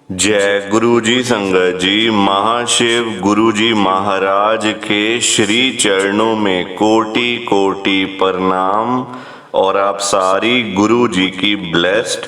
जय गुरु जी संगत जी। महाशिव गुरु जी महाराज के श्री चरणों में कोटि कोटि प्रणाम। और आप सारी गुरु जी की ब्लेस्ड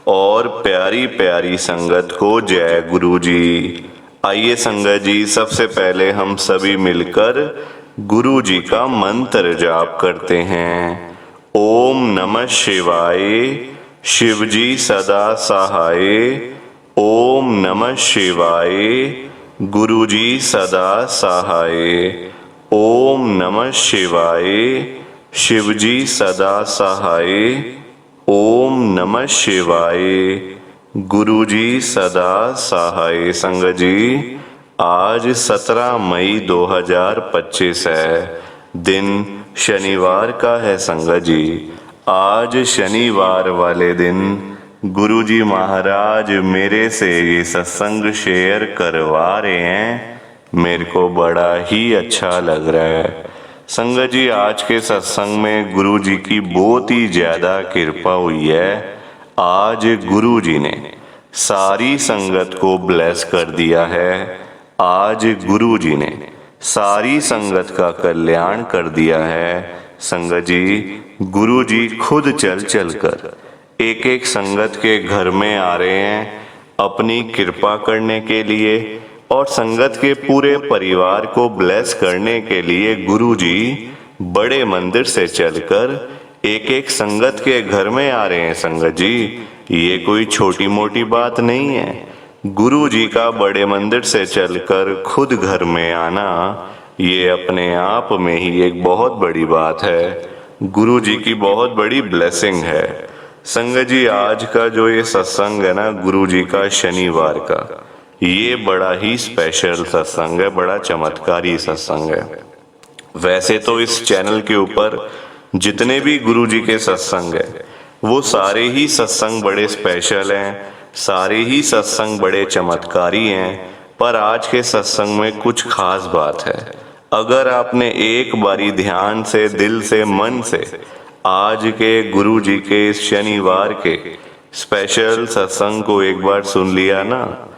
और प्यारी प्यारी संगत को जय गुरु जी। आइए संगत जी, सबसे पहले हम सभी मिलकर गुरु जी का मंत्र जाप करते हैं। ओम नमः शिवाय, शिव जी सदा सहाय। ओम नमः शिवाय, गुरु जी सदा सहाय। ओम नमः शिवाय, शिव जी सदा सहाय। ओम नमः शिवाय, गुरु जी सदा सहाय। संगत जी, आज 17 मई 2025 है, दिन शनिवार का है। संगत जी, आज शनिवार वाले दिन गुरु जी महाराज मेरे से ये सत्संग शेयर करवा रहे हैं। मेरे को बड़ा ही अच्छा लग रहा है। संगत जी, आज के सत्संग में गुरु जी की बहुत ही ज्यादा कृपा हुई है। आज गुरु जी ने सारी संगत को ब्लेस कर दिया है। आज गुरु जी ने सारी संगत का कल्याण कर दिया है। संगत जी, गुरु जी खुद चल चल कर एक एक संगत के घर में आ रहे हैं अपनी कृपा करने के लिए, और संगत के पूरे परिवार को ब्लेस करने के लिए गुरु जी बड़े मंदिर से चलकर एक एक संगत के घर में आ रहे हैं। संगत जी, ये कोई छोटी मोटी बात नहीं है। गुरु जी का बड़े मंदिर से चलकर खुद घर में आना, ये अपने आप में ही एक बहुत बड़ी बात है। गुरु जी की बहुत बड़ी ब्लेसिंग है। संगत जी, आज का जो ये सत्संग है ना गुरु जी का शनिवार का, ये बड़ा ही स्पेशल सत्संग है, बड़ा चमत्कारी सत्संग है। वैसे तो इस चैनल के ऊपर जितने भी गुरु जी के सत्संग है वो सारे ही सत्संग बड़े स्पेशल हैं, सारे ही सत्संग बड़े चमत्कारी हैं। पर आज के सत्संग में कुछ खास बात है। अगर आपने एक बारी ध्यान से, दिल से, मन से आज के गुरु जी के इस शनिवार के स्पेशल सत्संग को एक बार सुन लिया ना,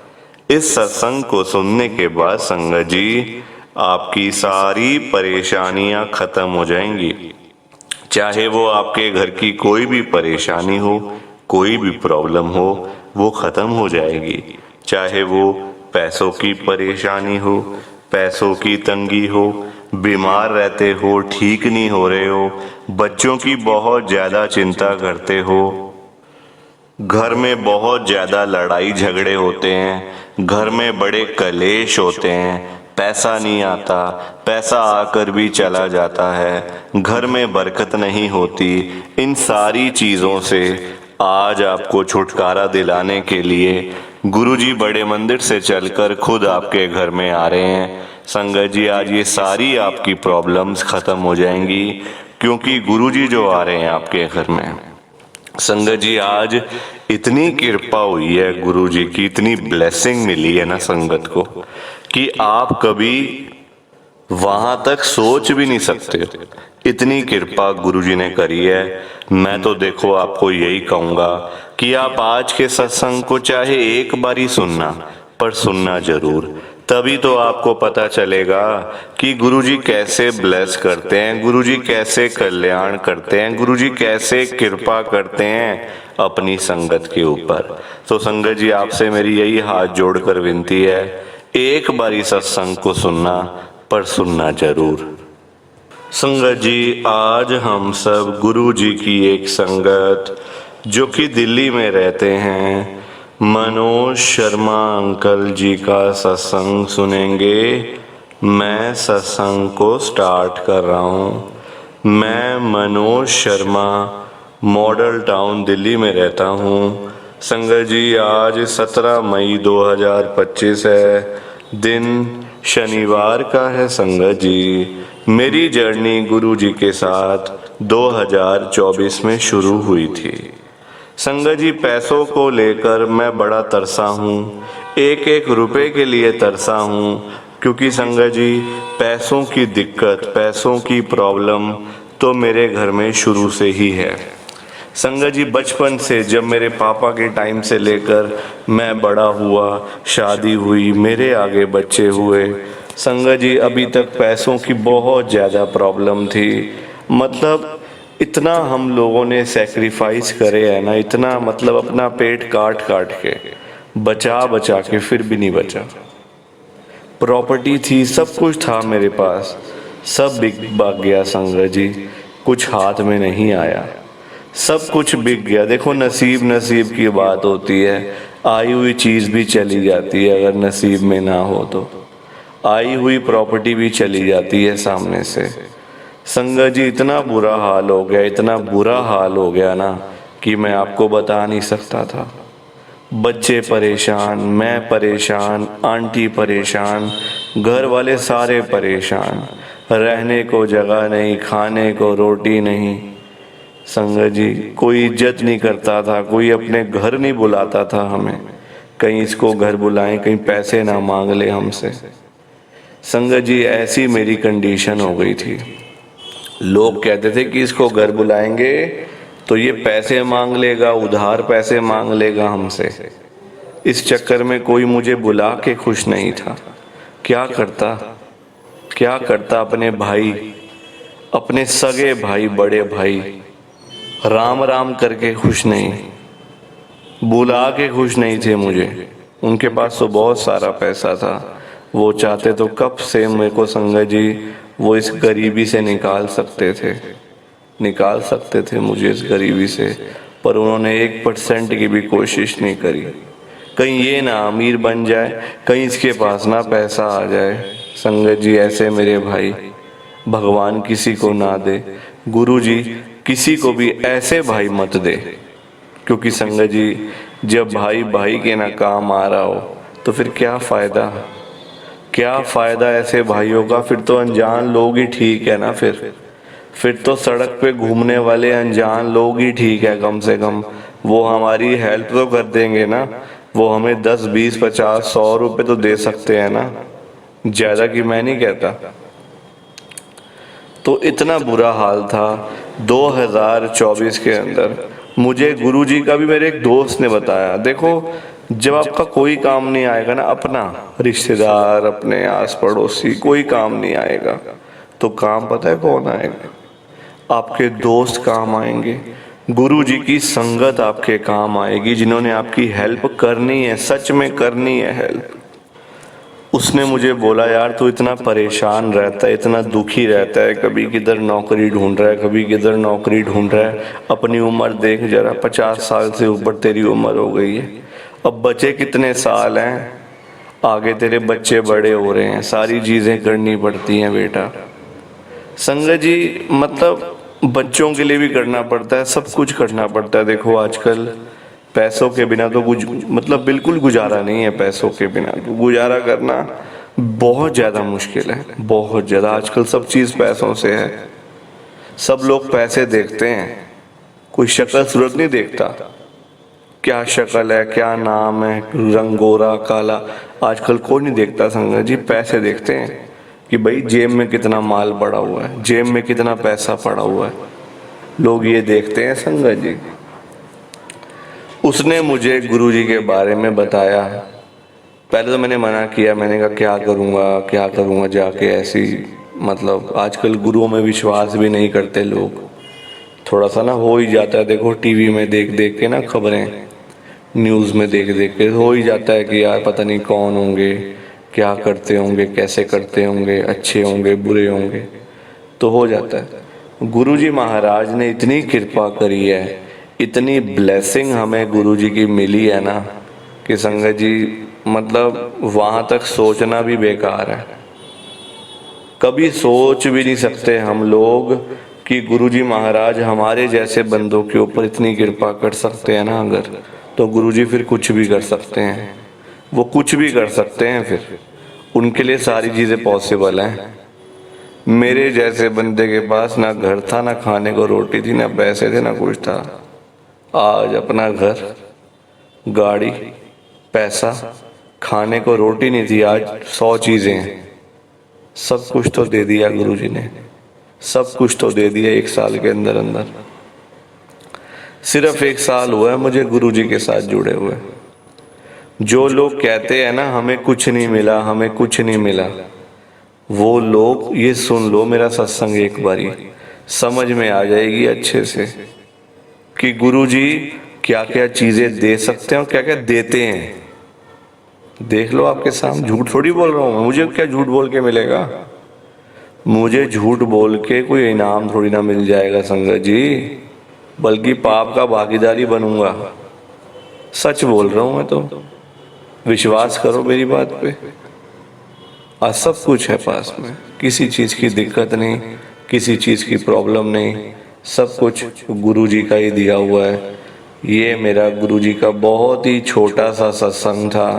इस सत्संग को सुनने के बाद संगत जी आपकी सारी परेशानियां खत्म हो जाएंगी। चाहे वो आपके घर की कोई भी परेशानी हो, कोई भी प्रॉब्लम हो, वो खत्म हो जाएगी। चाहे वो पैसों की परेशानी हो, पैसों की तंगी हो, बीमार रहते हो, ठीक नहीं हो रहे हो, बच्चों की बहुत ज्यादा चिंता करते हो, घर में बहुत ज्यादा लड़ाई झगड़े होते हैं, घर में बड़े कलेश होते हैं, पैसा नहीं आता, पैसा आकर भी चला जाता है, घर में बरकत नहीं होती, इन सारी चीजों से आज आपको छुटकारा दिलाने के लिए गुरुजी बड़े मंदिर से चलकर खुद आपके घर में आ रहे हैं। संगत जी, आज ये सारी आपकी प्रॉब्लम्स खत्म हो जाएंगी, क्योंकि गुरुजी जो आ रहे हैं आपके घर में। संगत जी, आज इतनी कृपा हुई है गुरु जी की, इतनी ब्लेसिंग मिली है ना संगत को, कि आप कभी वहां तक सोच भी नहीं सकते। इतनी कृपा गुरु जी ने करी है। मैं तो देखो आपको यही कहूंगा कि आप आज के सत्संग को चाहे एक बार ही सुनना, पर सुनना जरूर। तभी तो आपको पता चलेगा कि गुरुजी कैसे ब्लेस करते हैं, गुरुजी कैसे कल्याण करते हैं, गुरुजी कैसे कृपा करते हैं अपनी संगत के ऊपर। तो संगत जी, आपसे मेरी यही हाथ जोड़कर विनती है, एक बारी सत्संग को सुनना, पर सुनना जरूर। संगत जी, आज हम सब गुरु जी की एक संगत जो कि दिल्ली में रहते हैं, मनोज शर्मा अंकल जी का सत्संग सुनेंगे। मैं सत्संग को स्टार्ट कर रहा हूँ। मैं मनोज शर्मा मॉडल टाउन दिल्ली में रहता हूँ। संगत जी, आज 17 मई 2025 है, दिन शनिवार का है। संगत जी, मेरी जर्नी गुरु जी के साथ 2024 में शुरू हुई थी। संगत जी, पैसों को लेकर मैं बड़ा तरसा हूँ, एक एक रुपए के लिए तरसा हूँ, क्योंकि संगत जी पैसों की दिक्कत, पैसों की प्रॉब्लम तो मेरे घर में शुरू से ही है। संगत जी बचपन से जब मेरे पापा के टाइम से लेकर मैं बड़ा हुआ, शादी हुई, मेरे आगे बच्चे हुए, संगत जी अभी तक पैसों की बहुत ज़्यादा प्रॉब्लम थी। मतलब इतना हम लोगों ने सेक्रीफाइस करे है ना, इतना मतलब अपना पेट काट काट के बचा बचा के फिर भी नहीं बचा। प्रॉपर्टी थी, सब कुछ था मेरे पास, सब बिक भाग गया संगत जी, कुछ हाथ में नहीं आया, सब कुछ बिक गया। देखो नसीब नसीब की बात होती है, आई हुई चीज़ भी चली जाती है अगर नसीब में ना हो तो, आई हुई प्रॉपर्टी भी चली जाती है सामने से। संगत जी इतना बुरा हाल हो गया, इतना बुरा हाल हो गया ना कि मैं आपको बता नहीं सकता था। बच्चे परेशान, मैं परेशान, आंटी परेशान, घर वाले सारे परेशान, रहने को जगह नहीं, खाने को रोटी नहीं। संगत जी कोई इज्जत नहीं करता था, कोई अपने घर नहीं बुलाता था हमें, कहीं इसको घर बुलाएं, कहीं पैसे ना मांग ले हमसे। संगत जी ऐसी मेरी कंडीशन हो गई थी। लोग कहते थे कि इसको घर बुलाएंगे तो ये पैसे मांग लेगा, उधार पैसे मांग लेगा हमसे। इस चक्कर में कोई मुझे बुला के खुश नहीं था। क्या करता अपने भाई, अपने सगे भाई, बड़े भाई राम राम करके खुश नहीं, बुला के खुश नहीं थे मुझे। उनके पास तो बहुत सारा पैसा था, वो चाहते तो कब से मेरे को संगत जी वो इस गरीबी से निकाल सकते थे मुझे इस गरीबी से, पर उन्होंने 1% की भी कोशिश नहीं करी। कहीं ये ना अमीर बन जाए, कहीं इसके पास ना पैसा आ जाए। संगत जी ऐसे मेरे भाई भगवान किसी को ना दे, गुरु जी किसी को भी ऐसे भाई मत दे, क्योंकि संगत जी जब भाई भाई के ना काम आ रहा हो तो फिर क्या फ़ायदा ऐसे भाइयों का। फिर तो अनजान लोग ही ठीक है ना, फिर तो सड़क पे घूमने वाले अनजान लोग ही ठीक है, कम से कम वो हमारी हेल्प तो कर देंगे ना, वो हमें 10, 20, 50, 100 रुपये तो दे सकते हैं ना, ज़्यादा की मैं नहीं कहता। तो इतना बुरा हाल था 2024 के अंदर। मुझे गुरुजी का भी मेरे एक दोस्त ने बताया, देखो जब आपका कोई काम नहीं आएगा ना, अपना रिश्तेदार, अपने आस पड़ोसी कोई काम नहीं आएगा, तो काम पता है कौन आएगा? आपके दोस्त काम आएंगे, गुरुजी की संगत आपके काम आएगी, जिन्होंने आपकी हेल्प करनी है, सच में करनी है हेल्प। उसने मुझे बोला यार तू इतना परेशान रहता है, इतना दुखी रहता है, कभी किधर नौकरी ढूंढ रहा है, कभी किधर नौकरी ढूंढ रहा है, अपनी उम्र देख जरा, 50 साल से ऊपर तेरी उम्र हो गई है, अब बचे कितने साल हैं, आगे तेरे बच्चे बड़े हो रहे हैं, सारी चीज़ें करनी पड़ती हैं बेटा। संगत जी मतलब बच्चों के लिए भी करना पड़ता है, सब कुछ करना पड़ता है। देखो आजकल पैसों के बिना तो कुछ मतलब बिल्कुल गुजारा नहीं है, पैसों के बिना तो गुजारा करना बहुत ज़्यादा मुश्किल है, बहुत ज़्यादा। आजकल सब चीज़ पैसों से है, सब लोग पैसे देखते हैं, कोई शक्ल सूरत नहीं देखता, क्या शक्ल है, क्या नाम है, रंग गोरा काला, आजकल कोई नहीं देखता संगत जी। पैसे देखते हैं कि भाई जेब में कितना माल पड़ा हुआ है, जेब में कितना पैसा पड़ा हुआ है, लोग ये देखते हैं संगत जी। उसने मुझे गुरुजी के बारे में बताया, पहले तो मैंने मना किया, मैंने कहा क्या करूँगा जाके ऐसी, मतलब आजकल गुरुओं में विश्वास भी नहीं करते लोग, थोड़ा सा ना हो ही जाता है। देखो टीवी में देख देख के ना, खबरें न्यूज़ में देख देख के हो ही जाता है कि यार पता नहीं कौन होंगे, क्या करते होंगे, कैसे करते होंगे, अच्छे होंगे, बुरे होंगे, तो हो जाता है। गुरुजी महाराज ने इतनी कृपा करी है, इतनी ब्लेसिंग हमें गुरुजी की मिली है ना कि संगत जी मतलब वहाँ तक सोचना भी बेकार है। कभी सोच भी नहीं सकते हम लोग कि गुरुजी महाराज हमारे जैसे बंदों के ऊपर इतनी कृपा कर सकते हैं ना, अगर तो गुरुजी फिर कुछ भी कर सकते हैं, वो कुछ भी कर सकते हैं, फिर उनके लिए सारी चीज़ें पॉसिबल हैं। मेरे जैसे बंदे के पास ना घर था, ना खाने को रोटी थी, ना पैसे थे, ना कुछ था, आज अपना घर, गाड़ी, पैसा, खाने को रोटी नहीं थी, आज 100 चीज़ें हैं। सब कुछ तो दे दिया गुरुजी ने, सब कुछ तो दे दिया 1 साल के अंदर अंदर। सिर्फ 1 साल हुआ है मुझे गुरु जी के साथ जुड़े हुए। जो लोग कहते हैं ना हमें कुछ नहीं मिला, हमें कुछ नहीं मिला, वो लोग ये सुन लो मेरा सत्संग एक बारी, समझ में आ जाएगी अच्छे से कि गुरु जी क्या क्या चीजें दे सकते हैं और क्या क्या देते हैं। देख लो आपके सामने, झूठ थोड़ी बोल रहा हूं, मुझे क्या झूठ बोल के मिलेगा, मुझे झूठ बोल के कोई इनाम थोड़ी ना मिल जाएगा संगत जी, बल्कि पाप का भागीदारी बनूंगा। सच बोल रहा हूं मैं, तो विश्वास करो मेरी बात पे। आज सब कुछ है पास में, किसी चीज की दिक्कत नहीं, किसी चीज की प्रॉब्लम नहीं, सब कुछ गुरु जी का ही दिया हुआ है। ये मेरा गुरु जी का बहुत ही छोटा सा सत्संग था।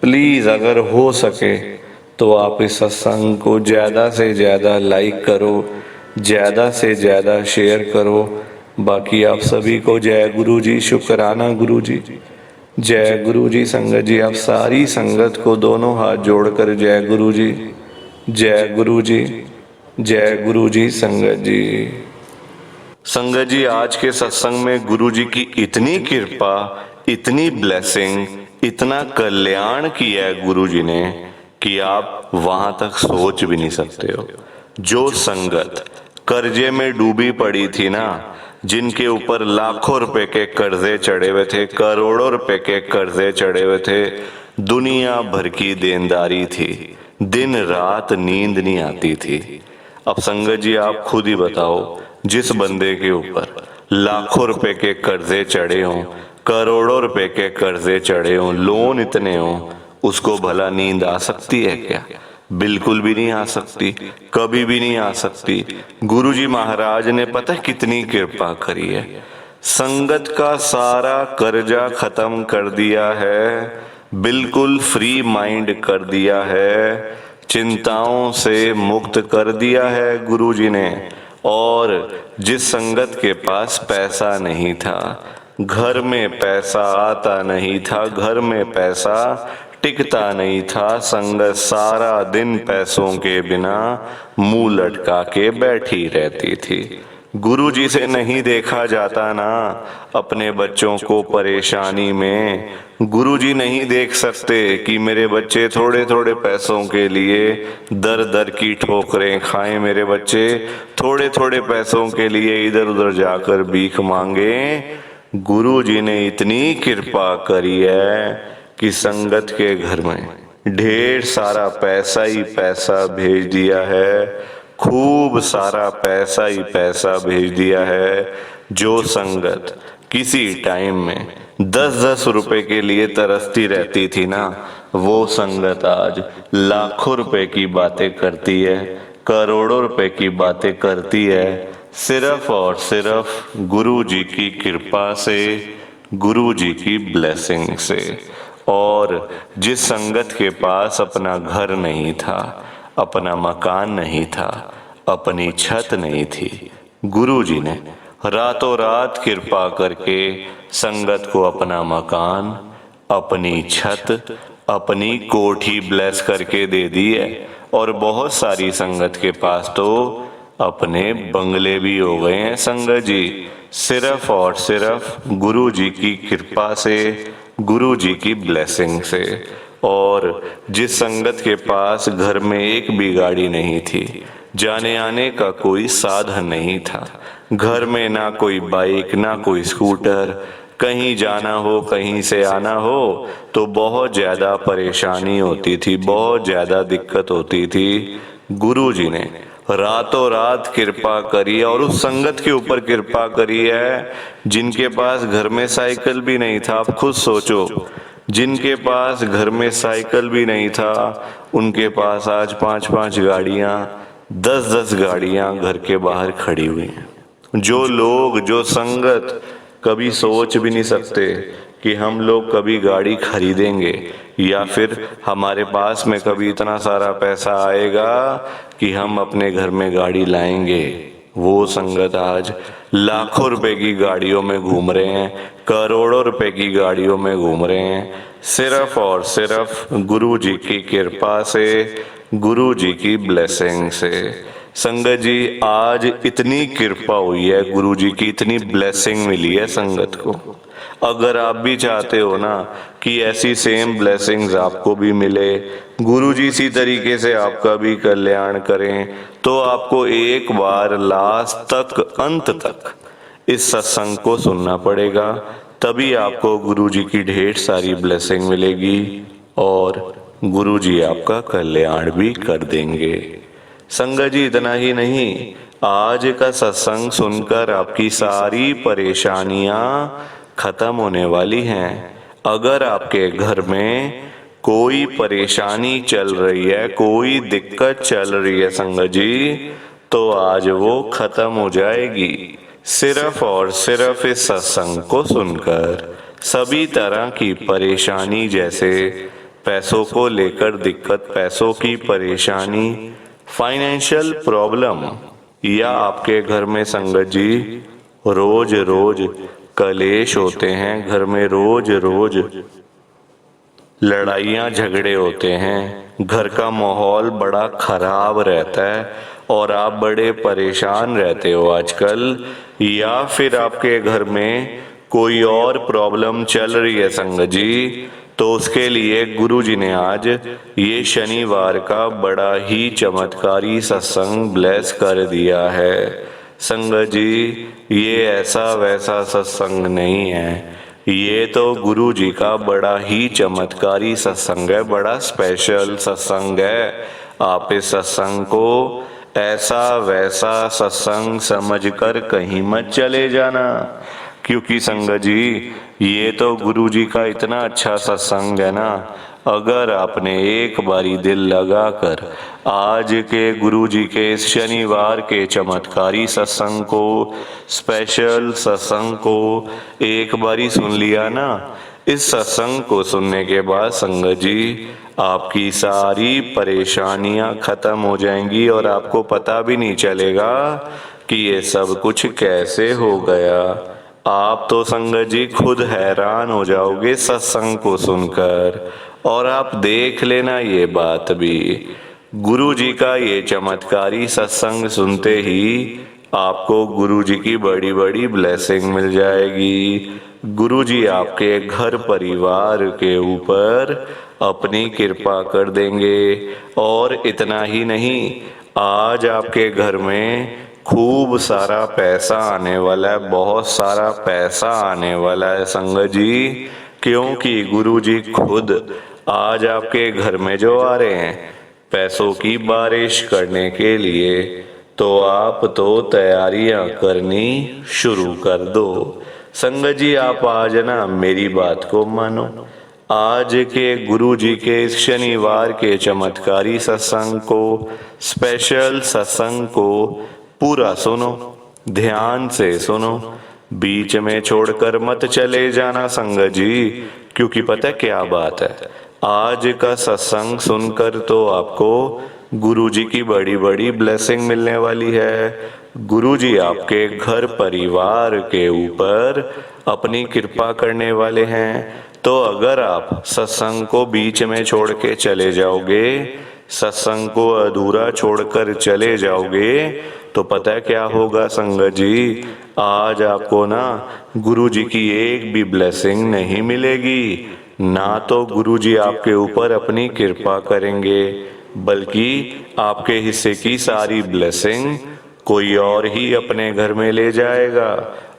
प्लीज अगर हो सके तो आप इस सत्संग को ज़्यादा से ज़्यादा लाइक करो, ज़्यादा से ज़्यादा शेयर करो। बाकी आप सभी को जय गुरु जी, शुक्राना गुरु जी, जय गुरु जी। संगत जी, आप सारी संगत को दोनों हाथ जोड़कर जय गुरु जी, जय गुरु जी, जय गुरु जी। संगत जी, संगत जी, आज के सत्संग में गुरु जी की इतनी कृपा, इतनी ब्लेसिंग, इतना कल्याण किया है गुरु जी ने कि आप वहां तक सोच भी नहीं सकते हो। जो संगत कर्जे में डूबी पड़ी थी ना, जिनके ऊपर लाखों रुपए के कर्जे चढ़े हुए थे, करोड़ों रुपए के कर्जे चढ़े हुए थे, दुनिया भर की देनदारी थी, दिन रात नींद नहीं आती थी। अब संगत जी आप खुद ही बताओ, जिस बंदे के ऊपर लाखों रुपए के कर्जे चढ़े हों, करोड़ों रुपए के कर्जे चढ़े हों, लोन इतने हों, उसको भला नींद आ सकती है क्या? बिल्कुल भी नहीं आ सकती, कभी भी नहीं आ सकती। गुरुजी महाराज ने पता कितनी कृपा करी है, संगत का सारा कर्जा खत्म कर दिया है, बिल्कुल फ्री माइंड कर दिया है, चिंताओं से मुक्त कर दिया है गुरुजी ने। और जिस संगत के पास पैसा नहीं था, घर में पैसा आता नहीं था, घर में पैसा टिकता नहीं था, संगत सारा दिन पैसों के बिना मुंह लटका के बैठी रहती थी। गुरुजी से नहीं देखा जाता ना अपने बच्चों को परेशानी में। गुरुजी नहीं देख सकते कि मेरे बच्चे थोड़े थोड़े पैसों के लिए दर दर की ठोकरें खाएं, मेरे बच्चे थोड़े थोड़े पैसों के लिए इधर उधर जाकर भीख मांगे। गुरुजी ने इतनी कृपा करी है कि संगत के घर में ढेर सारा पैसा ही पैसा भेज दिया है, खूब सारा पैसा ही पैसा भेज दिया है। जो संगत किसी टाइम में 10-10 रुपए के लिए तरसती रहती थी ना, वो संगत आज लाखों रुपए की बातें करती है, करोड़ों रुपए की बातें करती है, सिर्फ और सिर्फ गुरु जी की कृपा से, गुरु जी की ब्लेसिंग से। और जिस संगत के पास अपना घर नहीं था, अपना मकान नहीं था, अपनी छत नहीं थी, गुरुजी ने रातों रात कृपा करके संगत को अपना मकान, अपनी छत, अपनी कोठी ब्लेस करके दे दी है। और बहुत सारी संगत के पास तो अपने बंगले भी हो गए हैं संगत जी, सिर्फ और सिर्फ गुरु जी की कृपा से, गुरु जी की ब्लेसिंग से। और जिस संगत के पास घर में एक भी गाड़ी नहीं थी, जाने आने का कोई साधन नहीं था, घर में ना कोई बाइक ना कोई स्कूटर, कहीं जाना हो कहीं से आना हो तो बहुत ज़्यादा परेशानी होती थी, बहुत ज़्यादा दिक्कत होती थी। गुरुजी ने रातों रात कृपा करी और उस संगत के ऊपर कृपा करी है जिनके पास घर में साइकिल भी नहीं था। आप खुद सोचो, जिनके पास घर में साइकिल भी नहीं था उनके पास आज 5-5 गाड़ियां, 10-10 गाड़ियां घर के बाहर खड़ी हुई हैं। जो लोग, जो संगत कभी सोच भी नहीं सकते कि हम लोग कभी गाड़ी खरीदेंगे या फिर हमारे पास में कभी इतना सारा पैसा आएगा कि हम अपने घर में गाड़ी लाएंगे, वो संगत आज लाखों रुपए की गाड़ियों में घूम रहे हैं, करोड़ों रुपए की गाड़ियों में घूम रहे हैं, सिर्फ और सिर्फ गुरु जी की कृपा से, गुरु जी की ब्लेसिंग से। संगत जी आज इतनी कृपा हुई है, गुरु जी की इतनी ब्लेसिंग मिली है संगत को। अगर आप भी चाहते हो ना कि ऐसी सेम ब्लेसिंग्स आपको भी मिले, गुरु जी इसी तरीके से आपका भी कल्याण करें, तो आपको एक बार लास्ट तक, अंत तक इस सत्संग को सुनना पड़ेगा। तभी आपको गुरु जी की ढेर सारी ब्लेसिंग मिलेगी और गुरु जी आपका कल्याण भी कर देंगे। संगत जी इतना ही नहीं, आज का सत्संग सुनकर आपकी सारी परेशानियां खत्म होने वाली हैं। अगर आपके घर में कोई परेशानी चल रही है, कोई दिक्कत चल रही है संगत जी, तो आज वो खत्म हो जाएगी सिर्फ और सिर्फ इस सत्संग को सुनकर। सभी तरह की परेशानी, जैसे पैसों को लेकर दिक्कत, पैसों की परेशानी, फाइनेंशियल प्रॉब्लम, या आपके घर में संगत जी रोज रोज कलेश होते हैं, घर में रोज रोज लड़ाइयाँ झगड़े होते हैं, घर का माहौल बड़ा खराब रहता है और आप बड़े परेशान रहते हो आजकल, या फिर आपके घर में कोई और प्रॉब्लम चल रही है संगत जी, तो उसके लिए गुरु जी ने आज ये शनिवार का बड़ा ही चमत्कारी सत्संग ब्लेस कर दिया है। संगत जी ये ऐसा वैसा सत्संग नहीं है, ये तो गुरु जी का बड़ा ही चमत्कारी सत्संग है, बड़ा स्पेशल सत्संग है। आप इस सत्संग को ऐसा वैसा सत्संग समझकर कहीं मत चले जाना, क्योंकि संगत जी ये तो गुरु जी का इतना अच्छा सत्संग है ना। अगर आपने एक बारी दिल लगाकर आज के गुरु जी के इस शनिवार के चमत्कारी सत्संग को, स्पेशल सत्संग को एक बारी सुन लिया ना, इस सत्संग को सुनने के बाद संगत जी आपकी सारी परेशानियां खत्म हो जाएंगी और आपको पता भी नहीं चलेगा कि ये सब कुछ कैसे हो गया। आप तो संगत जी खुद हैरान हो जाओगे सत्संग को सुनकर। और आप देख लेना ये बात भी, गुरु जी का ये चमत्कारी सत्संग सुनते ही आपको गुरु जी की बड़ी बड़ी ब्लेसिंग मिल जाएगी। गुरु जी आपके घर परिवार के ऊपर अपनी कृपा कर देंगे। और इतना ही नहीं, आज आपके घर में खूब सारा पैसा आने वाला है, बहुत सारा पैसा आने वाला है संगत जी, क्योंकि गुरु जी खुद आज आपके घर में जो आ रहे हैं पैसों की बारिश करने के लिए, तो आप तो तैयारियां करनी शुरू कर दो। संगत जी आप आज ना मेरी बात को मानो, आज के गुरु जी के इस शनिवार के चमत्कारी सत्संग को, स्पेशल सत्संग को पूरा सुनो, ध्यान से सुनो, बीच में छोड़कर मत चले जाना संगत जी, क्योंकि पता क्या बात है, आज का सत्संग सुनकर तो आपको गुरु जी की बड़ी बड़ी ब्लेसिंग मिलने वाली है। गुरु जी आपके घर परिवार के ऊपर अपनी कृपा करने वाले हैं। तो अगर आप सत्संग को बीच में छोड़ के चले जाओगे, सत्संग को अधूरा छोड़कर चले जाओगे, तो पता क्या होगा संगत जी, आज आपको ना गुरु जी की एक भी ब्लेसिंग नहीं मिलेगी। ना तो गुरु जी आपके ऊपर अपनी कृपा करेंगे, बल्कि आपके हिस्से की सारी ब्लेसिंग कोई और ही अपने घर में ले जाएगा।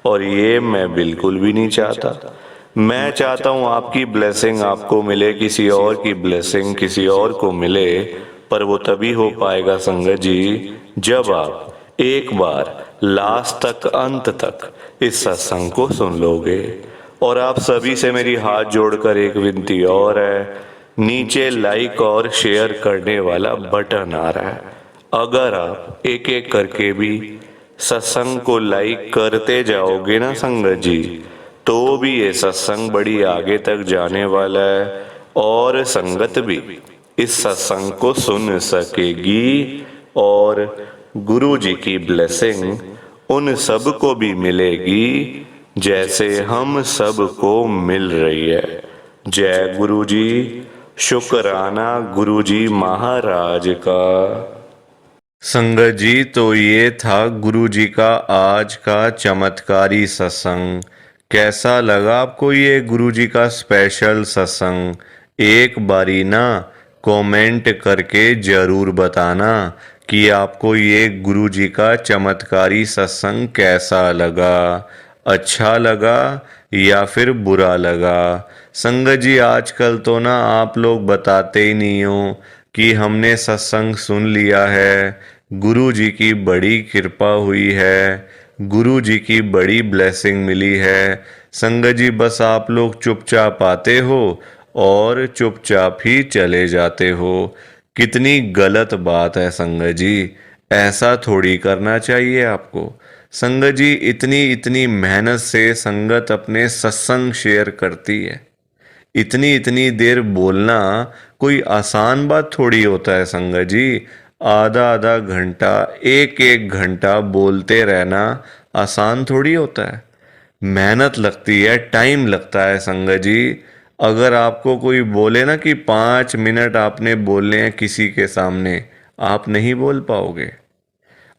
और ये मैं बिल्कुल भी नहीं चाहता। मैं चाहता हूँ आपकी ब्लेसिंग आपको मिले, किसी और की ब्लेसिंग किसी और को मिले, पर वो तभी हो पाएगा संगत जी जब आप एक बार लास्ट तक, अंत तक इस सत्संग को सुन लोगे। और आप सभी से मेरी हाथ जोड़कर एक विनती और है, नीचे लाइक और शेयर करने वाला बटन आ रहा है, अगर आप एक एक करके भी सत्संग को लाइक करते जाओगे ना संगत जी, तो भी ये सत्संग बड़ी आगे तक जाने वाला है और संगत भी इस सत्संग को सुन सकेगी और गुरु जी की ब्लेसिंग उन सब को भी मिलेगी जैसे हम सब को मिल रही है। जय गुरु जी, शुक्राना गुरु जी महाराज का। संगत जी, तो ये था गुरु जी का आज का चमत्कारी सत्संग। कैसा लगा आपको ये गुरु जी का स्पेशल सत्संग? एक बारी ना कमेंट करके ज़रूर बताना कि आपको ये गुरु जी का चमत्कारी सत्संग कैसा लगा, अच्छा लगा या फिर बुरा लगा। संगत जी, आजकल तो ना आप लोग बताते ही नहीं हो कि हमने सत्संग सुन लिया है, गुरु जी की बड़ी कृपा हुई है, गुरु जी की बड़ी ब्लेसिंग मिली है। संगत जी, बस आप लोग चुपचाप आते हो और चुपचाप ही चले जाते हो। कितनी गलत बात है संगत जी, ऐसा थोड़ी करना चाहिए आपको। संगत जी, इतनी इतनी मेहनत से संगत अपने सत्संग शेयर करती है। इतनी इतनी देर बोलना कोई आसान बात थोड़ी होता है संगत जी। आधा आधा घंटा, एक एक घंटा बोलते रहना आसान थोड़ी होता है। मेहनत लगती है, टाइम लगता है संगत जी। अगर आपको कोई बोले ना कि 5 मिनट आपने बोलने हैं किसी के सामने, आप नहीं बोल पाओगे।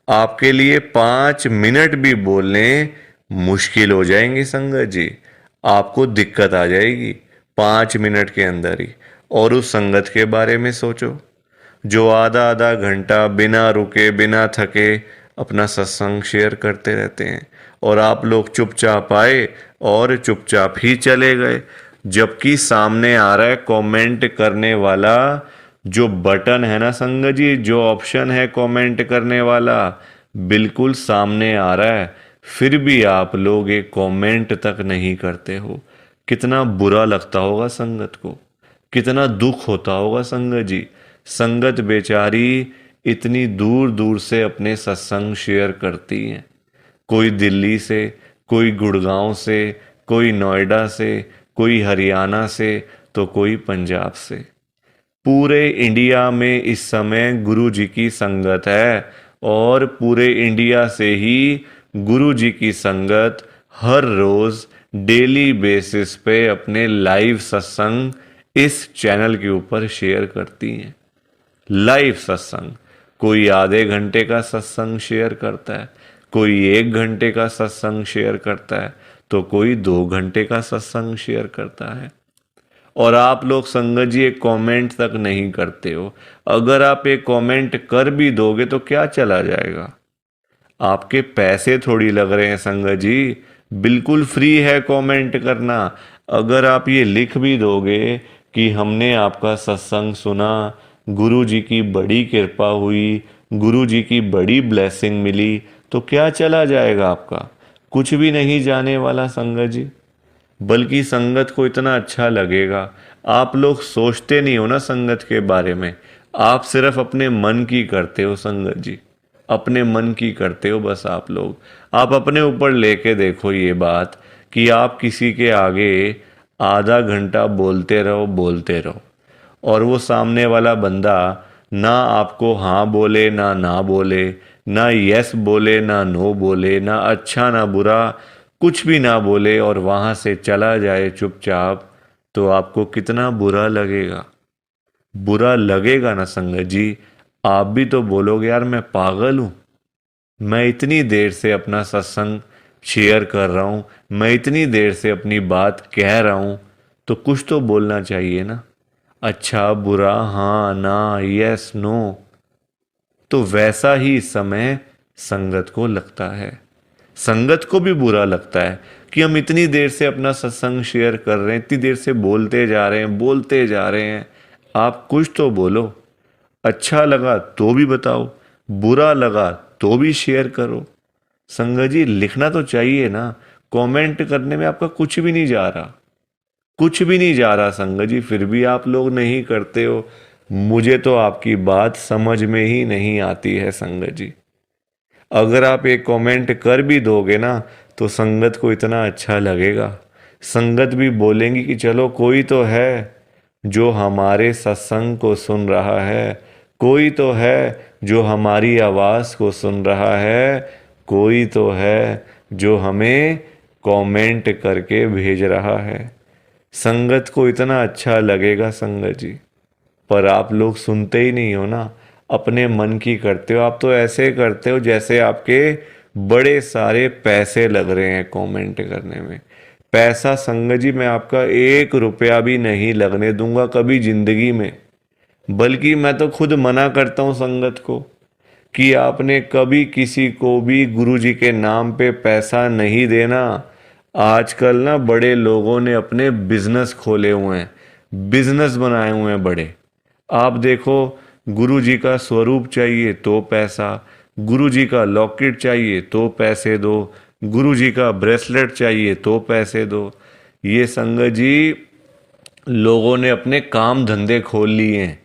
आपके लिए 5 मिनट भी बोलने मुश्किल हो जाएंगे संगत जी। आपको दिक्कत आ जाएगी 5 मिनट के अंदर ही। और उस संगत के बारे में सोचो जो आधा आधा घंटा बिना रुके बिना थके अपना सत्संग शेयर करते रहते हैं, और आप लोग चुपचाप आए और चुपचाप ही चले गए। जबकि सामने आ रहा है कमेंट करने वाला जो बटन है ना संगत जी, जो ऑप्शन है कमेंट करने वाला, बिल्कुल सामने आ रहा है, फिर भी आप लोग एक कमेंट तक नहीं करते हो। कितना बुरा लगता होगा संगत को, कितना दुख होता होगा संगत जी। संगत बेचारी इतनी दूर दूर से अपने सत्संग शेयर करती हैं। कोई दिल्ली से, कोई गुड़गांव से, कोई नोएडा से, कोई हरियाणा से, तो कोई पंजाब से। पूरे इंडिया में इस समय गुरु जी की संगत है, और पूरे इंडिया से ही गुरु जी की संगत हर रोज डेली बेसिस पे अपने लाइव सत्संग इस चैनल के ऊपर शेयर करती हैं। लाइव सत्संग, कोई आधे घंटे का सत्संग शेयर करता है, कोई 1 घंटे का सत्संग शेयर करता है, तो कोई 2 घंटे का सत्संग शेयर करता है। और आप लोग संगत जी एक कमेंट तक नहीं करते हो। अगर आप एक कमेंट कर भी दोगे तो क्या चला जाएगा? आपके पैसे थोड़ी लग रहे हैं संगत जी, बिल्कुल फ्री है कमेंट करना। अगर आप ये लिख भी दोगे कि हमने आपका सत्संग सुना, गुरु जी की बड़ी कृपा हुई, गुरु जी की बड़ी ब्लेसिंग मिली, तो क्या चला जाएगा आपका? कुछ भी नहीं जाने वाला संगत जी। बल्कि संगत को इतना अच्छा लगेगा। आप लोग सोचते नहीं हो ना संगत के बारे में, आप सिर्फ अपने मन की करते हो संगत जी, अपने मन की करते हो बस। आप लोग, आप अपने ऊपर लेके देखो ये बात कि आप किसी के आगे आधा घंटा बोलते रहो, और वो सामने वाला बंदा ना आपको हाँ बोले ना बोले, ना यस बोले ना नो बोले, ना अच्छा ना बुरा, कुछ भी ना बोले, और वहाँ से चला जाए चुपचाप, तो आपको कितना बुरा लगेगा? बुरा लगेगा ना संगत जी। आप भी तो बोलोगे यार मैं पागल हूँ, मैं इतनी देर से अपना सत्संग शेयर कर रहा हूँ, मैं इतनी देर से अपनी बात कह रहा हूँ, तो कुछ तो बोलना चाहिए ना, अच्छा बुरा, हाँ ना, यस नो। तो वैसा ही इस समय संगत को लगता है। संगत को भी बुरा लगता है कि हम इतनी देर से अपना सत्संग शेयर कर रहे हैं, इतनी देर से बोलते जा रहे हैं। आप कुछ तो बोलो। अच्छा लगा तो भी बताओ, बुरा लगा तो भी शेयर करो। संगत जी, लिखना तो चाहिए ना। कमेंट करने में आपका कुछ भी नहीं जा रहा, कुछ भी नहीं जा रहा संगत जी, फिर भी आप लोग नहीं करते हो। मुझे तो आपकी बात समझ में ही नहीं आती है संगत जी। अगर आप एक कमेंट कर भी दोगे ना, तो संगत को इतना अच्छा लगेगा। संगत भी बोलेंगी कि चलो कोई तो है जो हमारे सत्संग को सुन रहा है, कोई तो है जो हमारी आवाज़ को सुन रहा है, कोई तो है जो हमें कमेंट करके भेज रहा है। संगत को इतना अच्छा लगेगा संगत जी, पर आप लोग सुनते ही नहीं हो ना। अपने मन की करते हो। आप तो ऐसे करते हो जैसे आपके बड़े सारे पैसे लग रहे हैं कमेंट करने में। पैसा संगत जी मैं आपका 1 रुपया भी नहीं लगने दूंगा कभी जिंदगी में। बल्कि मैं तो खुद मना करता हूँ संगत को कि आपने कभी किसी को भी गुरु जी के नाम पे पैसा नहीं देना। आजकल ना बड़े लोगों ने अपने बिजनेस खोले हुए हैं, बिजनेस बनाए हुए हैं बड़े। आप देखो, गुरु जी का स्वरूप चाहिए तो पैसा, गुरु जी का लॉकेट चाहिए तो पैसे दो, गुरु जी का ब्रेसलेट चाहिए तो पैसे दो। ये संगत जी लोगों ने अपने काम धंधे खोल लिए हैं।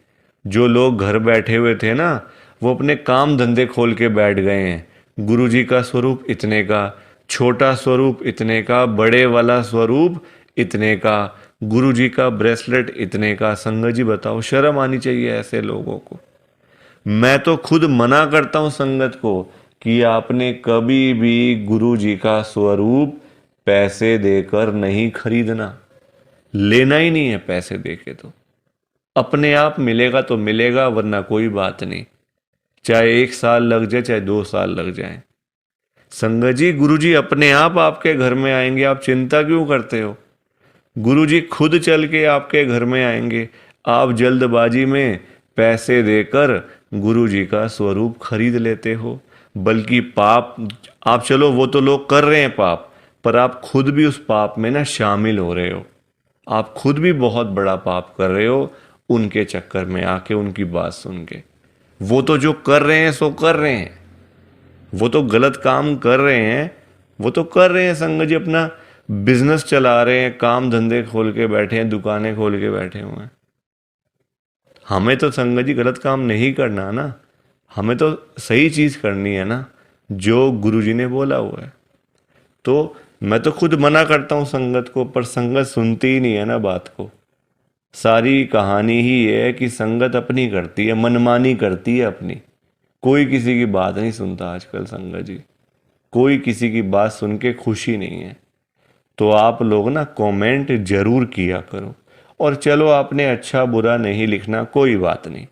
जो लोग घर बैठे हुए थे ना, वो अपने काम धंधे खोल के बैठ गए हैं। गुरु जी का स्वरूप इतने का, छोटा स्वरूप इतने का, बड़े वाला स्वरूप इतने का, गुरु जी का ब्रेसलेट इतने का। संगत जी बताओ, शर्म आनी चाहिए ऐसे लोगों को। मैं तो खुद मना करता हूं संगत को कि आपने कभी भी गुरु जी का स्वरूप पैसे देकर नहीं खरीदना। लेना ही नहीं है पैसे देके। तो अपने आप मिलेगा तो मिलेगा, वरना कोई बात नहीं। चाहे 1 साल लग जाए, चाहे 2 साल लग जाए। संगत जी गुरु जी अपने आप आपके घर में आएंगे, आप चिंता क्यों करते हो? गुरु जी खुद चल के आपके घर में आएंगे। आप जल्दबाजी में पैसे देकर गुरु जी का स्वरूप खरीद लेते हो। बल्कि पाप, आप चलो वो तो लोग कर रहे हैं पाप, पर आप खुद भी उस पाप में ना शामिल हो रहे हो। आप खुद भी बहुत बड़ा पाप कर रहे हो उनके चक्कर में आके, उनकी बात सुन के। वो तो जो कर रहे हैं सो कर रहे हैं, वो तो गलत काम कर रहे हैं, वो तो कर रहे हैं संगत जी, अपना बिजनेस चला रहे हैं, काम धंधे खोल के बैठे हैं, दुकानें खोल के बैठे हुए हैं। हमें तो संगत जी गलत काम नहीं करना ना, हमें तो सही चीज करनी है ना, जो गुरु जी ने बोला हुआ है। तो मैं तो खुद मना करता हूं संगत को, पर संगत सुनती ही नहीं है ना बात को। सारी कहानी ही है कि संगत अपनी करती है, मनमानी करती है अपनी। कोई किसी की बात नहीं सुनता आजकल संगत जी, कोई किसी की बात सुन के खुशी नहीं है। तो आप लोग ना कमेंट जरूर किया करो। और चलो आपने अच्छा बुरा नहीं लिखना, कोई बात नहीं,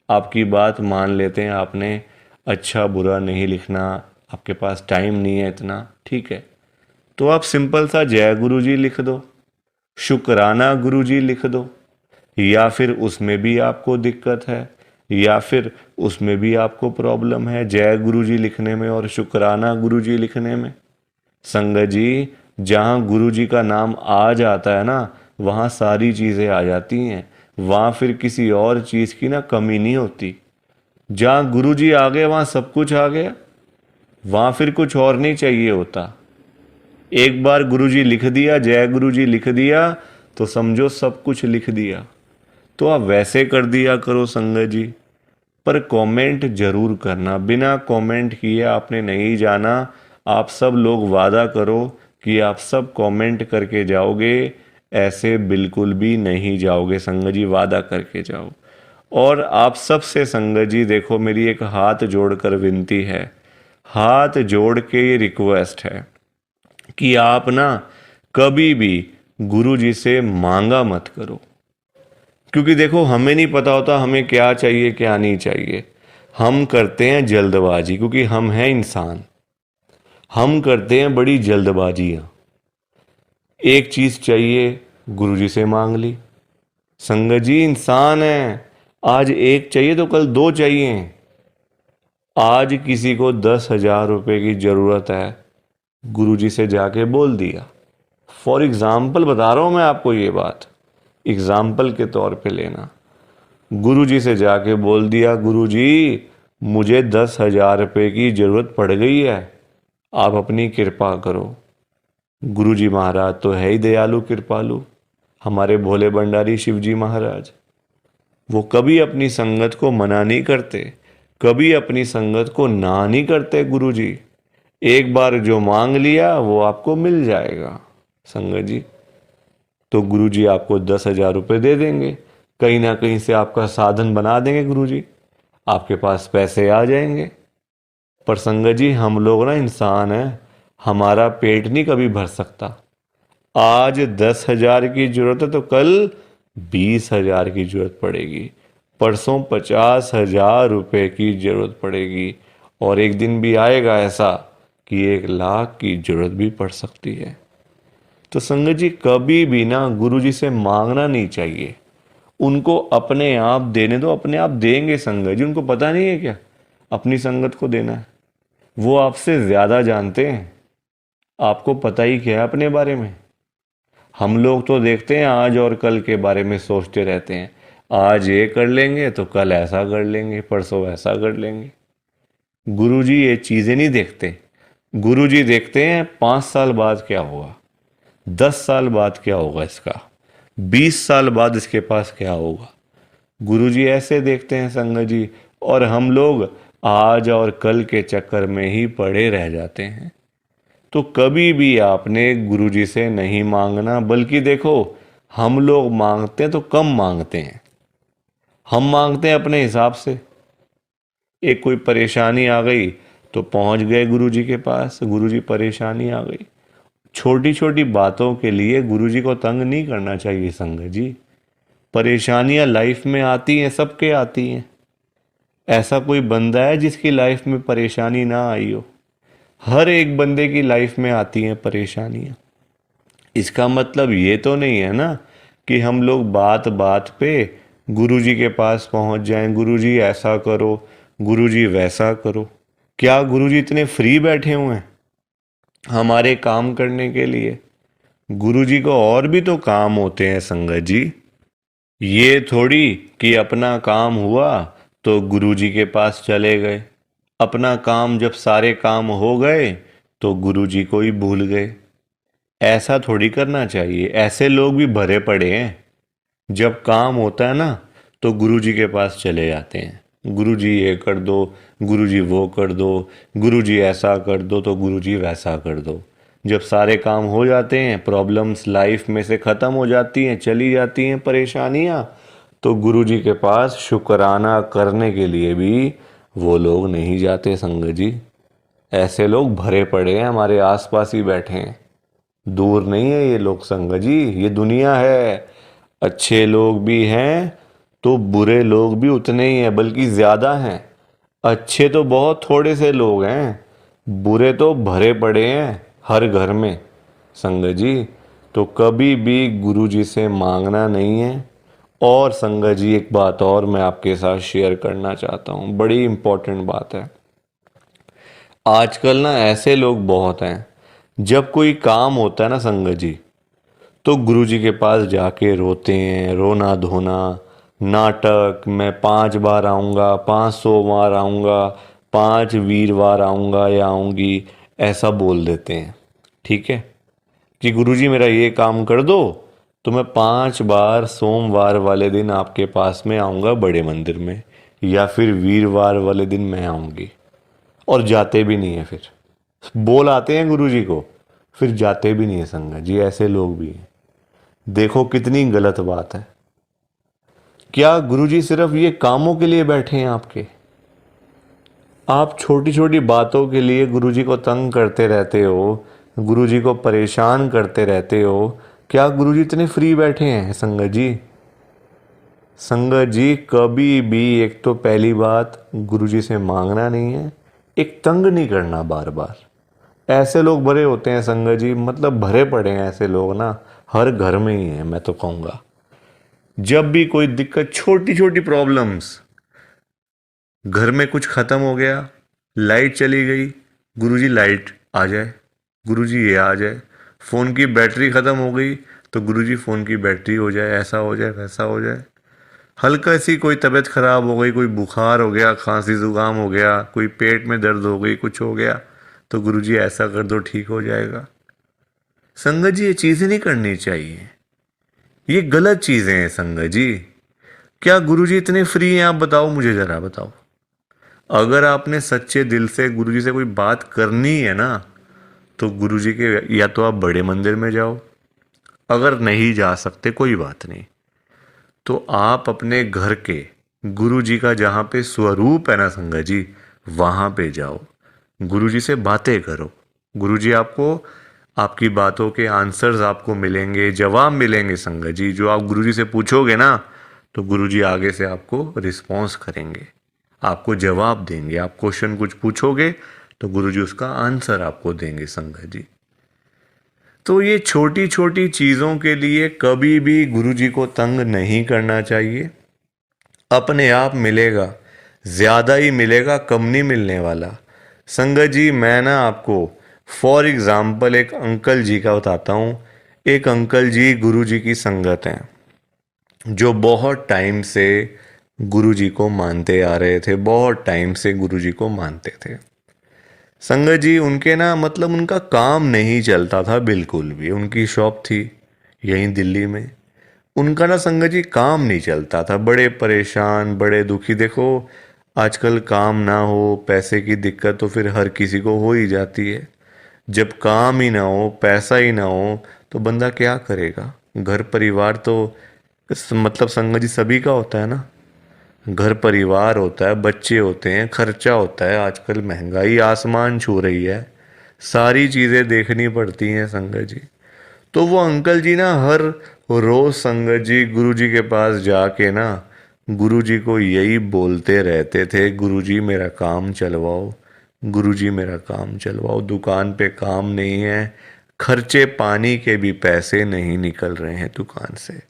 आपकी बात मान लेते हैं। आपने अच्छा बुरा नहीं लिखना, आपके पास टाइम नहीं है इतना, ठीक है। तो आप सिंपल सा जय गुरु जी लिख दो, शुक्राना गुरु जी लिख दो। या फिर उसमें भी आपको दिक्कत है, या फिर उसमें भी आपको प्रॉब्लम है जय गुरु जी लिखने में और शुक्राना गुरु जी लिखने में। संगत जी जहाँ गुरु जी का नाम आ जाता है ना, वहाँ सारी चीज़ें आ जाती हैं। वहाँ फिर किसी और चीज़ की ना कमी नहीं होती। जहाँ गुरु जी आ गए वहाँ सब कुछ आ गया, वहाँ फिर कुछ और नहीं चाहिए होता। एक बार गुरु जी लिख दिया, जय गुरु जी लिख दिया, तो समझो सब कुछ लिख दिया। तो आप वैसे कर दिया करो संगत जी, पर कमेंट जरूर करना। बिना कमेंट किए आपने नहीं जाना। आप सब लोग वादा करो कि आप सब कमेंट करके जाओगे, ऐसे बिल्कुल भी नहीं जाओगे संगत जी, वादा करके जाओ। और आप सबसे संगत जी देखो, मेरी एक हाथ जोड़कर विनती है, हाथ जोड़ के ये रिक्वेस्ट है कि आप ना कभी भी गुरु जी से मांगा मत करो। क्योंकि देखो हमें नहीं पता होता हमें क्या चाहिए क्या नहीं चाहिए। हम करते हैं जल्दबाजी, क्योंकि हम हैं इंसान, हम करते हैं बड़ी जल्दबाजियां। एक चीज चाहिए, गुरु जी से मांग ली। संगत जी इंसान है, आज एक चाहिए तो कल 2 चाहिए। आज किसी को 10,000 रुपए की जरूरत है, गुरु जी से जाके बोल दिया। फॉर एग्जाम्पल बता रहा हूं मैं आपको ये बात, एग्जाम्पल के तौर पे लेना। गुरु जी से जाके बोल दिया, गुरु जी मुझे 10,000 रुपये की जरूरत पड़ गई है, आप अपनी कृपा करो। गुरु जी महाराज तो है ही दयालु कृपालु, हमारे भोले भंडारी शिव जी महाराज। वो कभी अपनी संगत को मना नहीं करते, कभी अपनी संगत को ना नहीं करते। गुरु जी एक बार जो मांग लिया वो आपको मिल जाएगा संगत जी। तो गुरु जी आपको 10,000 रुपये दे देंगे, कहीं ना कहीं से आपका साधन बना देंगे गुरु जी, आपके पास पैसे आ जाएंगे। पर संगत जी हम लोग ना इंसान हैं, हमारा पेट नहीं कभी भर सकता। आज 10,000 की जरूरत है तो कल 20,000 की जरूरत पड़ेगी, परसों 50,000 रुपए की जरूरत पड़ेगी, और एक दिन भी आएगा ऐसा कि 1 लाख की जरूरत भी पड़ सकती है। तो संगत जी, कभी भी ना गुरु जी से मांगना नहीं चाहिए। उनको अपने आप देने दो, अपने आप देंगे संगत जी। उनको पता नहीं है क्या अपनी संगत को देना है? वो आपसे ज्यादा जानते हैं। आपको पता ही क्या है अपने बारे में? हम लोग तो देखते हैं आज और कल के बारे में सोचते रहते हैं। आज ये कर लेंगे तो कल ऐसा कर लेंगे, परसों ऐसा कर लेंगे। गुरुजी ये चीजें नहीं देखते। गुरुजी देखते हैं 5 साल बाद क्या होगा, 10 साल बाद क्या होगा, इसका 20 साल बाद इसके पास क्या होगा। गुरुजी ऐसे देखते हैं संगत जी। और हम लोग आज और कल के चक्कर में ही पड़े रह जाते हैं। तो कभी भी आपने गुरुजी से नहीं मांगना। बल्कि देखो, हम लोग मांगते हैं तो कम मांगते हैं। हम मांगते हैं अपने हिसाब से। एक कोई परेशानी आ गई तो पहुंच गए गुरुजी के पास। गुरुजी, परेशानी आ गई। छोटी छोटी बातों के लिए गुरुजी को तंग नहीं करना चाहिए संगत जी। परेशानियां लाइफ में आती हैं, सबके आती हैं। ऐसा कोई बंदा है जिसकी लाइफ में परेशानी ना आई हो? हर एक बंदे की लाइफ में आती हैं परेशानियां। इसका मतलब ये तो नहीं है ना कि हम लोग बात बात पे गुरुजी के पास पहुंच जाएं, गुरुजी ऐसा करो, गुरुजी वैसा करो। क्या गुरुजी इतने फ्री बैठे हुए हैं हमारे काम करने के लिए? गुरुजी को और भी तो काम होते हैं संगत जी। ये थोड़ी कि अपना काम हुआ तो गुरुजी के पास चले गए, अपना काम जब सारे काम हो गए तो गुरुजी को ही भूल गए। ऐसा थोड़ी करना चाहिए। ऐसे लोग भी भरे पड़े हैं। जब काम होता है ना तो गुरुजी के पास चले जाते हैं। गुरुजी ये कर दो, गुरुजी वो कर दो, गुरुजी ऐसा कर दो तो गुरुजी वैसा कर दो। जब सारे काम हो जाते हैं, प्रॉब्लम्स लाइफ में से ख़त्म हो जाती हैं, चली जाती हैं परेशानियाँ, तो गुरुजी के पास शुक्राना करने के लिए भी वो लोग नहीं जाते संगत जी। ऐसे लोग भरे पड़े हैं, हमारे आसपास ही बैठे हैं। दूर नहीं है ये लोग संगत जी। ये दुनिया है। अच्छे लोग भी हैं तो बुरे लोग भी उतने ही हैं, बल्कि ज़्यादा हैं। अच्छे तो बहुत थोड़े से लोग हैं, बुरे तो भरे पड़े हैं हर घर में संगत जी। तो कभी भी गुरु जी से मांगना नहीं है। और संगत जी, एक बात और मैं आपके साथ शेयर करना चाहता हूँ, बड़ी इम्पोर्टेंट बात है। आजकल ना ऐसे लोग बहुत हैं, जब कोई काम होता है ना संगत जी, तो गुरुजी के पास जाके रोते हैं, रोना धोना, नाटक, मैं 5 बार आऊँगा, 500 बार आऊँगा, 5 वीरवार आऊँगा या आऊँगी, ऐसा बोल देते हैं। ठीक है कि गुरुजी मेरा ये काम कर दो तो मैं 5 बार सोमवार वाले दिन आपके पास में आऊँगा बड़े मंदिर में, या फिर वीरवार वाले दिन मैं आऊँगी। और जाते भी नहीं है। फिर बोल आते हैं गुरुजी को, फिर जाते भी नहीं है संगत जी। ऐसे लोग भी हैं। देखो कितनी गलत बात है। क्या गुरुजी सिर्फ ये कामों के लिए बैठे हैं आपके? आप छोटी छोटी बातों के लिए गुरुजी को तंग करते रहते हो, गुरुजी को परेशान करते रहते हो। क्या गुरुजी इतने फ्री बैठे हैं संगत जी? संगत जी, कभी भी, एक तो पहली बात, गुरुजी से मांगना नहीं है। एक तंग नहीं करना बार बार। ऐसे लोग भरे होते हैं संगत जी, मतलब भरे पड़े हैं ऐसे लोग ना, हर घर में ही है मैं तो कहूँगा। जब भी कोई दिक्कत, छोटी छोटी प्रॉब्लम्स, घर में कुछ ख़त्म हो गया, लाइट चली गई, गुरुजी लाइट आ जाए, गुरुजी ये आ जाए। फ़ोन की बैटरी ख़त्म हो गई तो गुरुजी फ़ोन की बैटरी हो जाए, ऐसा हो जाए, वैसा हो जाए। हल्का सी कोई तबीयत ख़राब हो गई, कोई बुखार हो गया, खांसी ज़ुकाम हो गया, कोई पेट में दर्द हो गई, कुछ हो गया, तो गुरुजी ऐसा कर दो, ठीक हो जाएगा। संगत जी, ये चीज़ें नहीं करनी चाहिए। ये गलत चीज़ें हैं संगत जी। क्या गुरुजी इतने फ्री हैं? आप बताओ, मुझे ज़रा बताओ। अगर आपने सच्चे दिल से गुरुजी से कोई बात करनी है ना, तो गुरुजी के या तो आप बड़े मंदिर में जाओ, अगर नहीं जा सकते कोई बात नहीं, तो आप अपने घर के गुरुजी का जहाँ पे स्वरूप है ना संगत जी, वहाँ पे जाओ, गुरुजी से बातें करो। गुरुजी आपको, आपकी बातों के आंसर्स आपको मिलेंगे, जवाब मिलेंगे संगत जी। जो आप गुरुजी से पूछोगे ना, तो गुरुजी आगे से आपको रिस्पॉन्स करेंगे, आपको जवाब देंगे। आप क्वेश्चन कुछ पूछोगे तो गुरुजी उसका आंसर आपको देंगे संगत जी। तो ये छोटी छोटी चीज़ों के लिए कभी भी गुरुजी को तंग नहीं करना चाहिए। अपने आप मिलेगा, ज़्यादा ही मिलेगा, कम नहीं मिलने वाला। संगत जी मैं ना आपको फॉर एग्ज़ाम्पल एक अंकल जी का बताता हूँ। एक अंकल जी गुरुजी की संगत हैं, जो बहुत टाइम से गुरुजी को मानते आ रहे थे, बहुत टाइम से गुरुजी को मानते थे। संगत जी उनके ना मतलब उनका काम नहीं चलता था बिल्कुल भी। उनकी शॉप थी यहीं दिल्ली में, उनका ना संगत जी काम नहीं चलता था। बड़े परेशान, बड़े दुखी। देखो आजकल काम ना हो, पैसे की दिक्कत तो फिर हर किसी को हो ही जाती है। जब काम ही ना हो, पैसा ही ना हो, तो बंदा क्या करेगा। घर परिवार तो मतलब संगत जी सभी का होता है ना। घर परिवार होता है, बच्चे होते हैं, खर्चा होता है। आजकल महंगाई आसमान छू रही है, सारी चीज़ें देखनी पड़ती हैं संगत जी। तो वो अंकल जी ना हर रोज संगत जी गुरुजी के पास जाके ना गुरुजी को यही बोलते रहते थे, गुरुजी मेरा काम चलवाओ, गुरुजी मेरा काम चलवाओ। दुकान पे काम नहीं है, खर्चे पानी के भी पैसे नहीं निकल रहे हैं दुकान से।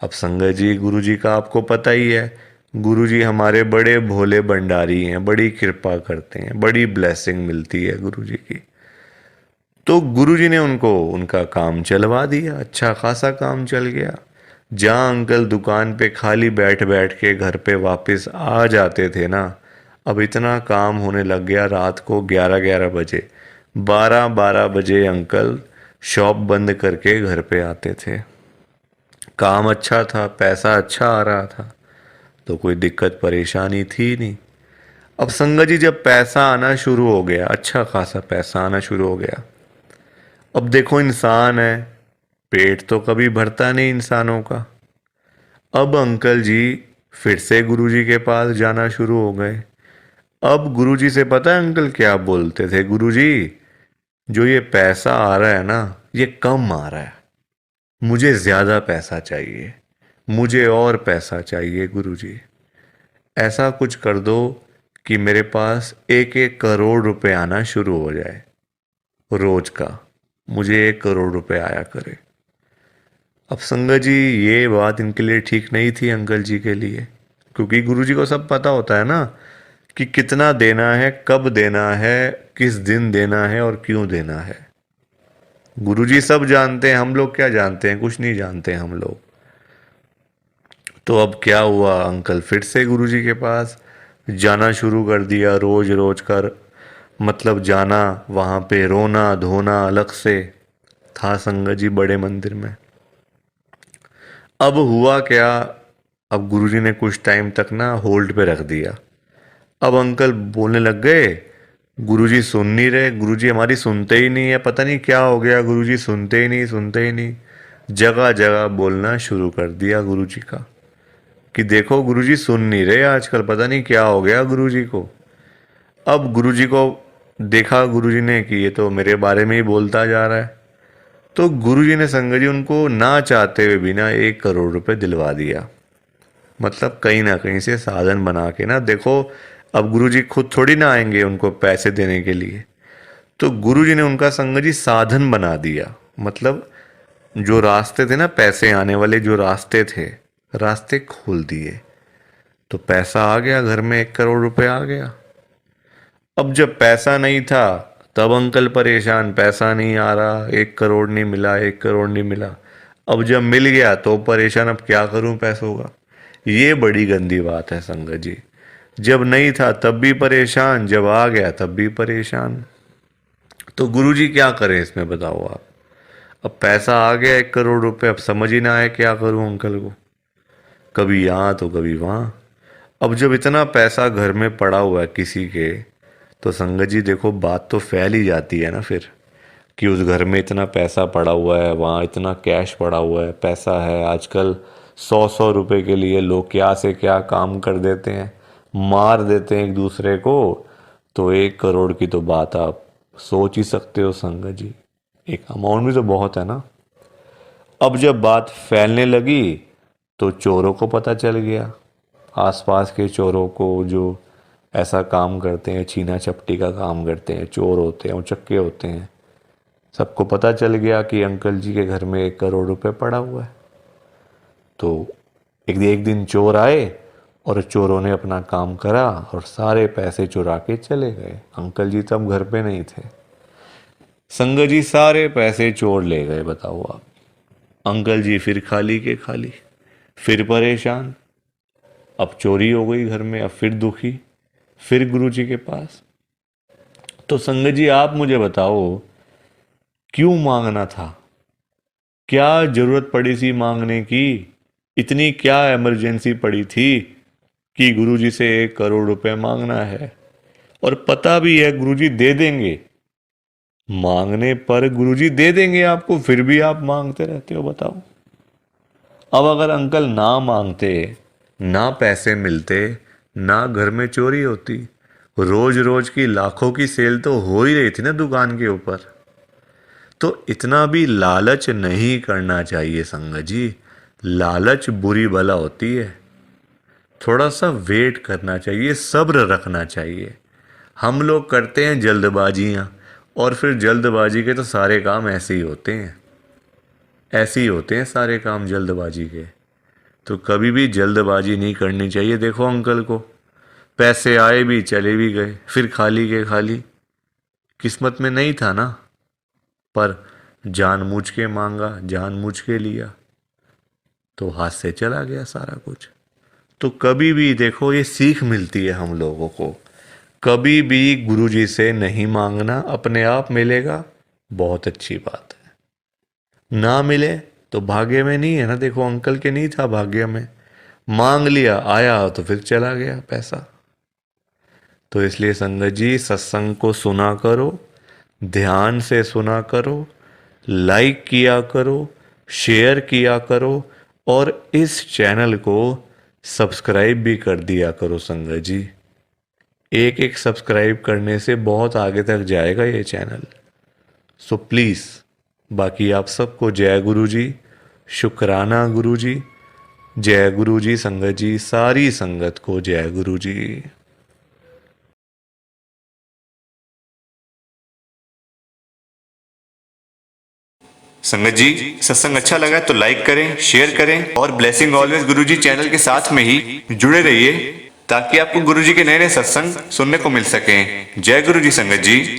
अब संगत जी गुरुजी का आपको पता ही है, गुरुजी हमारे बड़े भोले भंडारी हैं, बड़ी कृपा करते हैं, बड़ी ब्लेसिंग मिलती है गुरुजी की। तो गुरुजी ने उनको उनका काम चलवा दिया, अच्छा खासा काम चल गया। जहाँ अंकल दुकान पे खाली बैठ बैठ के घर पे वापस आ जाते थे ना, अब इतना काम होने लग गया। रात को 11-11 बजे, 12-12 बजे अंकल शॉप बंद करके घर पे आते थे। काम अच्छा था, पैसा अच्छा आ रहा था, तो कोई दिक्कत परेशानी थी नहीं। अब संगत जी जब पैसा आना शुरू हो गया, अच्छा खासा पैसा आना शुरू हो गया, अब देखो इंसान है, पेट तो कभी भरता नहीं इंसानों का। अब अंकल जी फिर से गुरुजी के पास जाना शुरू हो गए। अब गुरुजी से पता है अंकल क्या बोलते थे, गुरुजी जो ये पैसा आ रहा है ना, ये कम आ रहा है, मुझे ज़्यादा पैसा चाहिए, मुझे और पैसा चाहिए गुरुजी। ऐसा कुछ कर दो कि मेरे पास 1-1 करोड़ रुपए आना शुरू हो जाए रोज का, मुझे 1 करोड़ रुपए आया करे। अब संगत जी ये बात इनके लिए ठीक नहीं थी अंकल जी के लिए, क्योंकि गुरुजी को सब पता होता है ना कि कितना देना है, कब देना है, किस दिन देना है और क्यों देना है। गुरुजी सब जानते हैं, हम लोग क्या जानते हैं, कुछ नहीं जानते हम लोग। तो अब क्या हुआ, अंकल फिर से गुरुजी के पास जाना शुरू कर दिया, रोज रोज कर मतलब जाना, वहाँ पे रोना धोना अलग से था संगत जी बड़े मंदिर में। अब हुआ क्या, अब गुरुजी ने कुछ टाइम तक ना होल्ड पे रख दिया। अब अंकल बोलने लग गए, गुरुजी सुन नहीं रहे, गुरुजी हमारी सुनते ही नहीं है, पता नहीं क्या हो गया, गुरुजी सुनते ही नहीं, सुनते ही नहीं। जगह जगह बोलना शुरू कर दिया गुरुजी का कि देखो गुरुजी सुन नहीं रहे आजकल, पता नहीं क्या हो गया गुरुजी को। अब गुरुजी को देखा गुरुजी ने कि ये तो मेरे बारे में ही बोलता जा रहा है, तो गुरुजी ने संगत जी उनको ना चाहते हुए भी ना 1 करोड़ रुपए दिलवा दिया। मतलब कहीं ना कहीं से साधन बना के ना, देखो अब गुरुजी खुद थोड़ी ना आएंगे उनको पैसे देने के लिए, तो गुरुजी ने उनका संगत जी साधन बना दिया। मतलब जो रास्ते थे ना पैसे आने वाले, जो रास्ते थे, रास्ते खोल दिए, तो पैसा आ गया घर में, 1 करोड़ रुपए आ गया। अब जब पैसा नहीं था तब अंकल परेशान, पैसा नहीं आ रहा, 1 करोड़ नहीं मिला, 1 करोड़ नहीं मिला। अब जब मिल गया तो परेशान, अब क्या करूं पैसों का। ये बड़ी गंदी बात है संगत जी। जब नहीं था तब भी परेशान, जब आ गया तब भी परेशान। तो गुरुजी क्या करें इसमें बताओ आप। अब पैसा आ गया 1 करोड़ रुपए, अब समझ ही ना आए क्या करूं अंकल को, कभी यहाँ तो कभी वहाँ। अब जब इतना पैसा घर में पड़ा हुआ है किसी के, तो संगत जी देखो बात तो फैल ही जाती है ना फिर, कि उस घर में इतना पैसा पड़ा हुआ है, वहाँ इतना कैश पड़ा हुआ है, पैसा है। आजकल 100-100 रुपए के लिए लोग क्या से क्या काम कर देते हैं, मार देते हैं एक दूसरे को। तो 1 करोड़ की तो बात आप सोच ही सकते हो संगत जी, एक अमाउंट भी तो बहुत है ना। अब जब बात फैलने लगी तो चोरों को पता चल गया, आसपास के चोरों को जो ऐसा काम करते हैं, छीना झपटी का काम करते हैं, चोर होते हैं, उचक्के होते हैं, सबको पता चल गया कि अंकल जी के घर में 1 करोड़ रुपए पड़ा हुआ है। तो एक दिन चोर आए और चोरों ने अपना काम करा और सारे पैसे चुरा के चले गए। अंकल जी तब घर पे नहीं थे। संगत जी सारे पैसे चोर ले गए। बताओ आप, अंकल जी फिर खाली के खाली, फिर परेशान। अब चोरी हो गई घर में, अब फिर दुखी, फिर गुरुजी के पास। तो संगत जी आप मुझे बताओ, क्यों मांगना था? क्या जरूरत पड़ी थी मांगने की? इतनी क्या इमरजेंसी पड़ी थी कि गुरुजी से 1 करोड़ रुपए मांगना है? और पता भी है गुरुजी दे देंगे, मांगने पर गुरुजी दे देंगे आपको, फिर भी आप मांगते रहते हो। बताओ, अब अगर अंकल ना मांगते, ना पैसे मिलते, ना घर में चोरी होती, रोज रोज की लाखों की सेल तो हो ही रही थी ना दुकान के ऊपर। तो इतना भी लालच नहीं करना चाहिए संगत जी। लालच बुरी बला होती है। थोड़ा सा वेट करना चाहिए, सब्र रखना चाहिए। हम लोग करते हैं जल्दबाजियां, और फिर जल्दबाजी के तो सारे काम ऐसे ही होते हैं, ऐसे ही होते हैं सारे काम जल्दबाजी के। तो कभी भी जल्दबाजी नहीं करनी चाहिए। देखो अंकल को पैसे आए भी, चले भी गए, फिर खाली के खाली। किस्मत में नहीं था ना, पर जानबूझ के मांगा, जानबूझ के लिया, तो हाथ से चला गया सारा कुछ। तो कभी भी देखो, ये सीख मिलती है हम लोगों को, कभी भी गुरुजी से नहीं मांगना, अपने आप मिलेगा, बहुत अच्छी बात है। ना मिले तो भाग्य में नहीं है ना। देखो अंकल के नहीं था भाग्य में, मांग लिया, आया तो फिर चला गया पैसा। तो इसलिए संगत जी, सत्संग को सुना करो, ध्यान से सुना करो, लाइक किया करो, शेयर किया करो, और इस चैनल को सब्सक्राइब भी कर दिया करो संगत जी। एक एक सब्सक्राइब करने से बहुत आगे तक जाएगा ये चैनल। सो प्लीज़, बाकी आप सबको जय गुरु जी, शुक्राना गुरु जी, जय गुरु जी संगत जी, सारी संगत को जय गुरु जी। संगत जी, सत्संग अच्छा लगा तो लाइक करें, शेयर करें, और ब्लेसिंग ऑलवेज गुरुजी चैनल के साथ में ही जुड़े रहिए, ताकि आपको गुरुजी के नए नए सत्संग सुनने को मिल सकें। जय गुरु जी संगत जी।